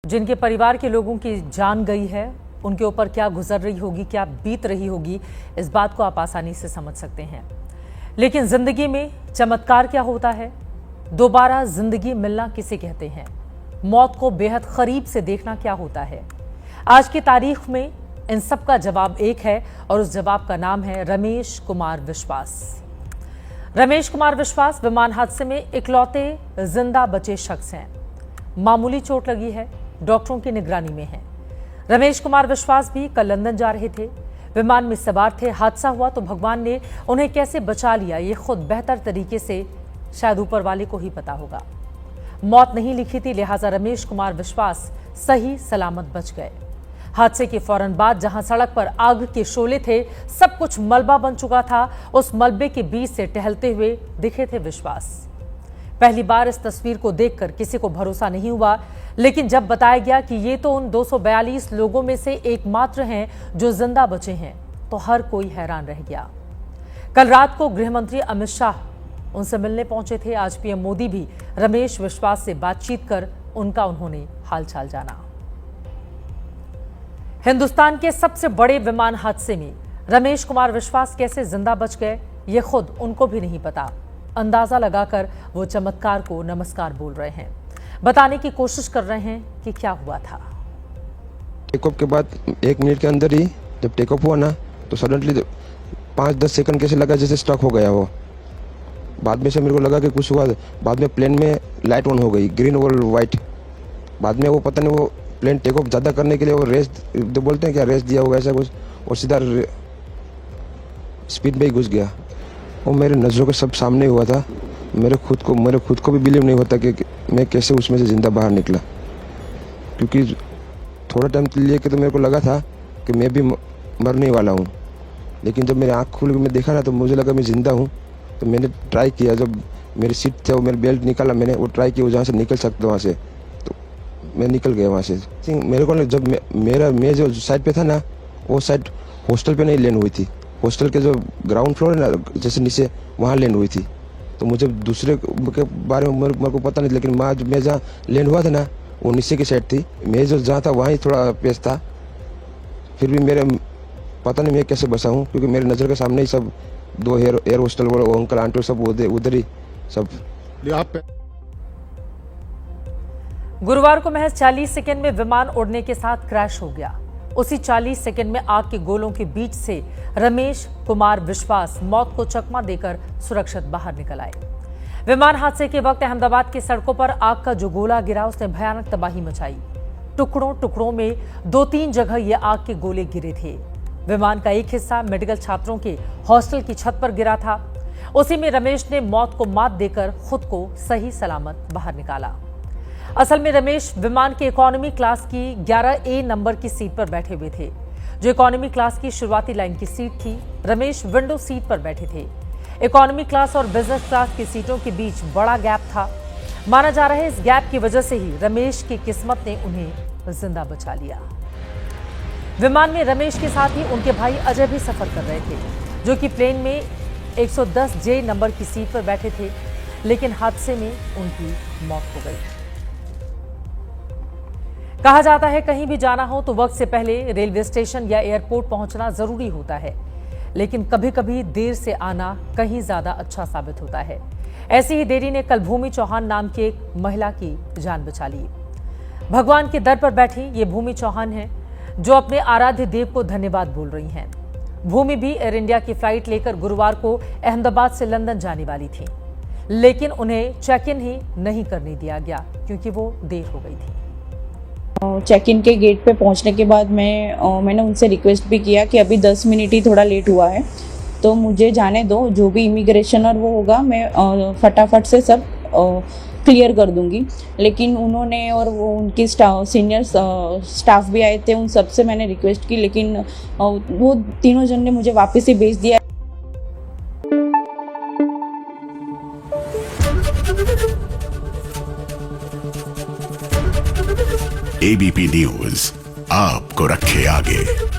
जिनके परिवार के लोगों की जान गई है, उनके ऊपर क्या गुजर रही होगी, क्या बीत रही होगी, इस बात को आप आसानी से समझ सकते हैं। लेकिन जिंदगी में चमत्कार क्या होता है? दोबारा जिंदगी मिलना किसे कहते हैं? मौत को बेहद करीब से देखना क्या होता है? आज की तारीख में इन सब का जवाब एक है और उस जवाब का नाम है रमेश कुमार विश्वास। रमेश कुमार विश्वास विमान हादसे में इकलौते जिंदा बचे शख्स हैं। मामूली चोट लगी है, डॉक्टरों की निगरानी में है। रमेश कुमार विश्वास भी कल लंदन जा रहे थे, विमान में सवार थे। हादसा हुआ तो भगवान ने उन्हें कैसे बचा लिया, ये खुद बेहतर तरीके से शायद ऊपर वाले को ही पता होगा। मौत नहीं लिखी थी, लिहाजा रमेश कुमार विश्वास सही सलामत बच गए। हादसे के फौरन बाद जहां सड़क पर आग के शोले थे, सब कुछ मलबा बन चुका था, उस मलबे के बीच से टहलते हुए दिखे थे विश्वास। पहली बार इस तस्वीर को देखकर किसी को भरोसा नहीं हुआ, लेकिन जब बताया गया कि ये तो उन 242 लोगों में से एकमात्र हैं जो जिंदा बचे हैं, तो हर कोई हैरान रह गया। कल रात को गृह मंत्री अमित शाह उनसे मिलने पहुंचे थे। आज पीएम मोदी भी रमेश विश्वास से बातचीत कर उन्होंने हालचाल जाना। हिंदुस्तान के सबसे बड़े विमान हादसे में रमेश कुमार विश्वास कैसे जिंदा बच गए, ये खुद उनको भी नहीं पता। अंदाजा लगाकर वो चमत्कार को नमस्कार बोल रहे हैं, बताने की कोशिश कर रहे हैं कि क्या हुआ था। टेक ऑफ के बाद 1 मिनट के अंदर ही जब टेक ऑफ हुआ ना, तो सडनली 5-10 सेकंड कैसे लगा जैसे स्टक हो गया वो। बाद में से मेरे को लगा कि कुछ हुआ। बाद में प्लेन में लाइट ऑन हो गई, ग्रीन और वाइट। बाद में वो पता नहीं, वो प्लेन टेक ऑफ ज़्यादा करने के लिए वो रेस जो बोलते हैं क्या, रेस दिया होगा ऐसा कुछ, और सीधा स्पीड में ही घुस गया। वो मेरे नज़रों के सब सामने हुआ था। मेरे खुद को भी बिलीव नहीं होता कि मैं कैसे उसमें से ज़िंदा बाहर निकला। क्योंकि थोड़ा टाइम के लिए तो मेरे को लगा था कि मैं भी मरने वाला हूँ, लेकिन जब मेरी आँख खुल के मैं देखा ना, तो मुझे लगा मैं ज़िंदा हूँ। तो मैंने ट्राई किया, जब मेरी सीट थे वो मेरी बेल्ट निकाला, मैंने वो ट्राई किया जहाँ से निकल सकता वहाँ से, तो मैं निकल गया वहाँ से। मेरे को जब मैं जो साइड पे था ना, वो साइड हॉस्टल पे नहीं लैंड हुई थी। हॉस्टल के जो ग्राउंड फ्लोर है ना, जैसे नीचे, वहाँ लैंड हुई थी। तो मुझे दूसरे के बारे में मेरे को पता नहीं, लेकिन मैं जहाँ लैंड हुआ था ना, वो नीचे की साइड थी। मैं जो जहाँ था वहाँ थोड़ा पेस था। फिर भी मेरे पता नहीं मैं कैसे बचा हूँ, क्योंकि मेरे नज़र के सामने ही सब 2 एयर हॉस्टल वाले अंकल आंटी सब उधर ही सब। गुरुवार को महज 40 सेकंड में विमान उड़ने के साथ क्रैश हो गया। उसी 40 सेकंड में आग के गोलों के बीच से रमेश कुमार विश्वास मौत को चकमा देकर सुरक्षित बाहर निकल आए। विमान हादसे के वक्त अहमदाबाद की सड़कों पर आग का जो गोला गिरा, उसने भयानक तबाही मचाई। टुकड़ों टुकड़ों में 2-3 जगह ये आग के गोले गिरे थे। विमान का एक हिस्सा मेडिकल छात्रों के हॉस्टल की छत पर गिरा था। उसी में रमेश ने मौत को मात देकर खुद को सही सलामत बाहर निकाला। असल में रमेश विमान के इकोनॉमी क्लास की 11A नंबर की सीट पर बैठे हुए थे, जो इकोनॉमी क्लास की शुरुआती लाइन की सीट थी। रमेश विंडो सीट पर बैठे थे। इकोनॉमी क्लास और बिजनेस क्लास की सीटों के बीच बड़ा गैप था। माना जा रहा है इस गैप की वजह से ही रमेश की किस्मत ने उन्हें जिंदा बचा लिया। विमान में रमेश के साथ ही उनके भाई अजय भी सफर कर रहे थे, जो कि प्लेन में 110J नंबर की सीट पर बैठे थे, लेकिन हादसे में उनकी मौत हो गई। कहा जाता है कहीं भी जाना हो तो वक्त से पहले रेलवे स्टेशन या एयरपोर्ट पहुंचना जरूरी होता है, लेकिन कभी कभी देर से आना कहीं ज्यादा अच्छा साबित होता है। ऐसी ही देरी ने कल भूमि चौहान नाम की एक महिला की जान बचा ली। भगवान के दर पर बैठी ये भूमि चौहान है, जो अपने आराध्य देव को धन्यवाद बोल रही हैं। भूमि भी एयर इंडिया की फ्लाइट लेकर गुरुवार को अहमदाबाद से लंदन जाने वाली थी, लेकिन उन्हें चेक इन ही नहीं करने दिया गया क्योंकि वो देर हो गई थी। चेक इन के गेट पे पहुंचने के बाद मैंने उनसे रिक्वेस्ट भी किया कि अभी 10 मिनट ही थोड़ा लेट हुआ है, तो मुझे जाने दो, जो भी इमिग्रेशन और वो होगा मैं फटाफट से सब क्लियर कर दूंगी। लेकिन उन्होंने और वो उनकी सीनियर स्टाफ भी आए थे, उन सब से मैंने रिक्वेस्ट की, लेकिन वो तीनों जन ने मुझे वापस ही भेज दिया। एबीपी न्यूज आपको रखे आगे।